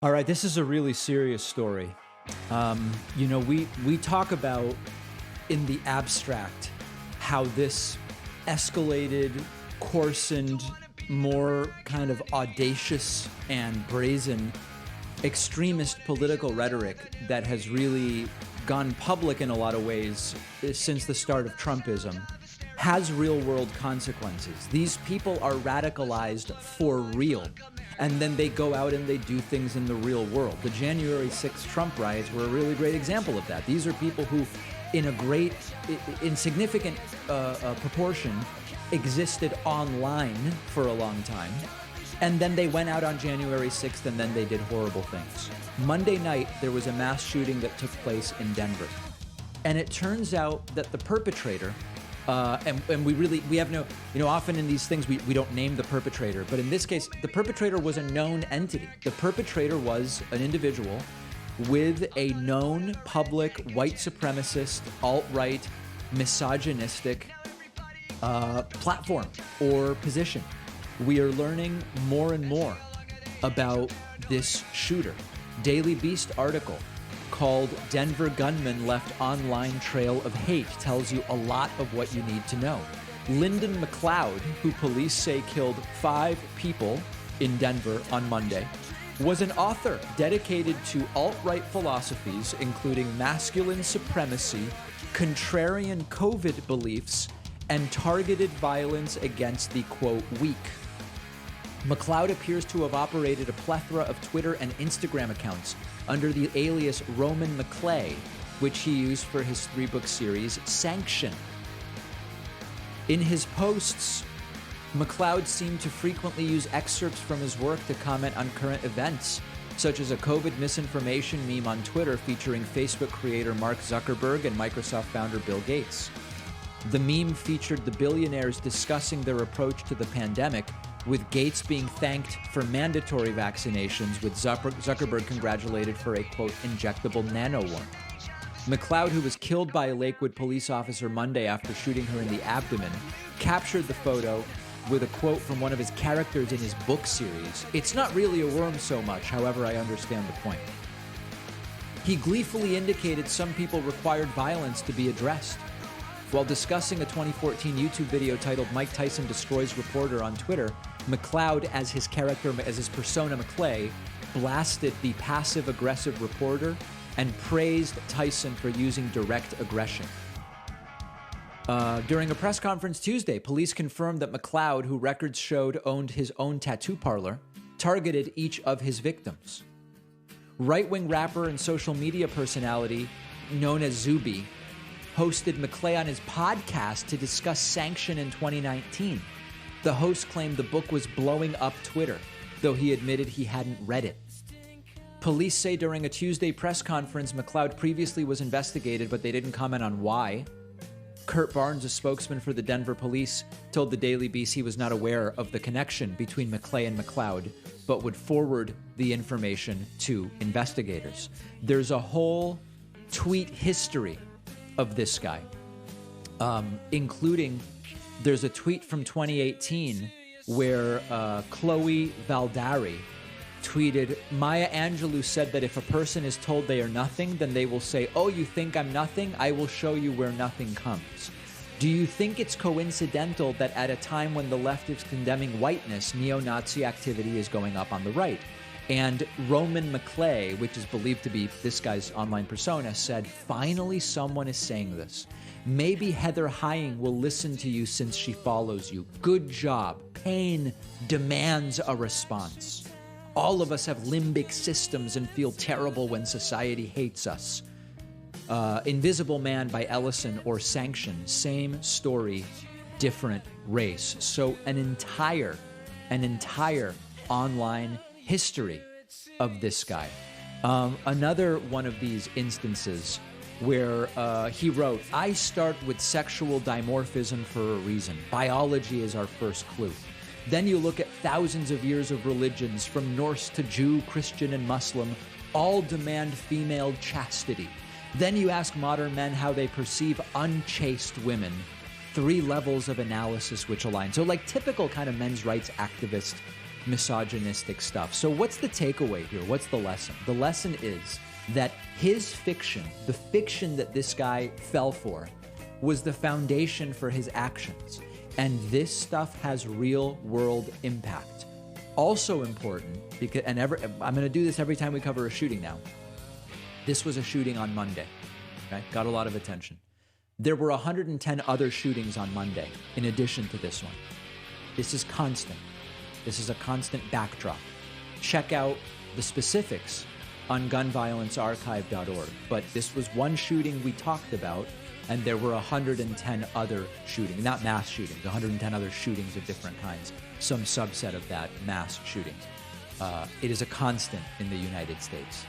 All right, this is a really serious story. We talk about in the abstract how this escalated, coarsened, more kind of audacious and brazen extremist political rhetoric that has really gone public in a lot of ways since the start of Trumpism has real-world consequences. These people are radicalized for real, and then they go out and they do things in the real world. The January 6th Trump riots were a really great example of that. These are people who, in significant proportion, existed online for a long time, and then they went out on January 6th and then they did horrible things. Monday night, there was a mass shooting that took place in Denver, and it turns out that the perpetrator, and we have no, often in these things we don't name the perpetrator, but in this case, the perpetrator was a known entity. The perpetrator was an individual with a known public white supremacist, alt-right, misogynistic platform or position. We are learning more and more about this shooter. Daily Beast article called "Denver Gunman Left Online Trail of Hate" tells you a lot of what you need to know. Lyndon McLeod, who police say killed 5 people in Denver on Monday, was an author dedicated to alt-right philosophies, including masculine supremacy, contrarian COVID beliefs, and targeted violence against the, quote, weak. McLeod appears to have operated a plethora of Twitter and Instagram accounts under the alias Roman McClay, which he used for his 3-book series, Sanction. In his posts, McLeod seemed to frequently use excerpts from his work to comment on current events, such as a COVID misinformation meme on Twitter featuring Facebook creator Mark Zuckerberg and Microsoft founder Bill Gates. The meme featured the billionaires discussing their approach to the pandemic, with Gates being thanked for mandatory vaccinations, with Zuckerberg congratulated for a, quote, injectable nano-one. McLeod, who was killed by a Lakewood police officer Monday after shooting her in the abdomen, captured the photo with a quote from one of his characters in his book series. "It's not really a worm so much, however I understand the point." He gleefully indicated some people required violence to be addressed. While discussing a 2014 YouTube video titled "Mike Tyson Destroys Reporter" on Twitter, McLeod, as his persona McClay, blasted the passive-aggressive reporter and praised Tyson for using direct aggression. During a press conference Tuesday, police confirmed that McLeod, who records showed owned his own tattoo parlor, targeted each of his victims. Right-wing rapper and social media personality known as Zuby hosted McClay on his podcast to discuss Sanction in 2019. The host claimed the book was blowing up Twitter, though he admitted he hadn't read it. Police say during a Tuesday press conference, McLeod previously was investigated, but they didn't comment on why. Kurt Barnes, a spokesman for the Denver police, told the Daily Beast he was not aware of the connection between McClay and McLeod, but would forward the information to investigators. There's a whole tweet history of this guy, including there's a tweet from 2018 where Chloe Valdari tweeted, "Maya Angelou said that if a person is told they are nothing, then they will say, 'Oh, you think I'm nothing? I will show you where nothing comes.' Do you think it's coincidental that at a time when the left is condemning whiteness, neo-Nazi activity is going up on the right?" And Roman McClay, which is believed to be this guy's online persona, said, "Finally someone is saying this. Maybe Heather Hying will listen to you since she follows you. Good job. Pain demands a response. All of us have limbic systems and feel terrible when society hates us." Invisible Man by Ellison or Sanction, same story, different race. So an entire online history of this guy. Another one of these instances where he wrote, "I start with sexual dimorphism for a reason. Biology is our first clue. Then you look at thousands of years of religions, from Norse to Jew, Christian, and Muslim, all demand female chastity. Then you ask modern men how they perceive unchaste women. 3 levels of analysis which align." So like typical kind of men's rights activist misogynistic stuff. So what's the takeaway here? What's the lesson? The lesson is that his fiction, the fiction that this guy fell for, was the foundation for his actions. And this stuff has real world impact. Also important, because I'm going to do this every time we cover a shooting now. This was a shooting on Monday. Okay? Got a lot of attention. There were 110 other shootings on Monday in addition to this one. This is constant. This is a constant backdrop. Check out the specifics on gunviolencearchive.org. But this was one shooting we talked about, and there were 110 other shootings, not mass shootings, 110 other shootings of different kinds, some subset of that mass shootings. It is a constant in the United States.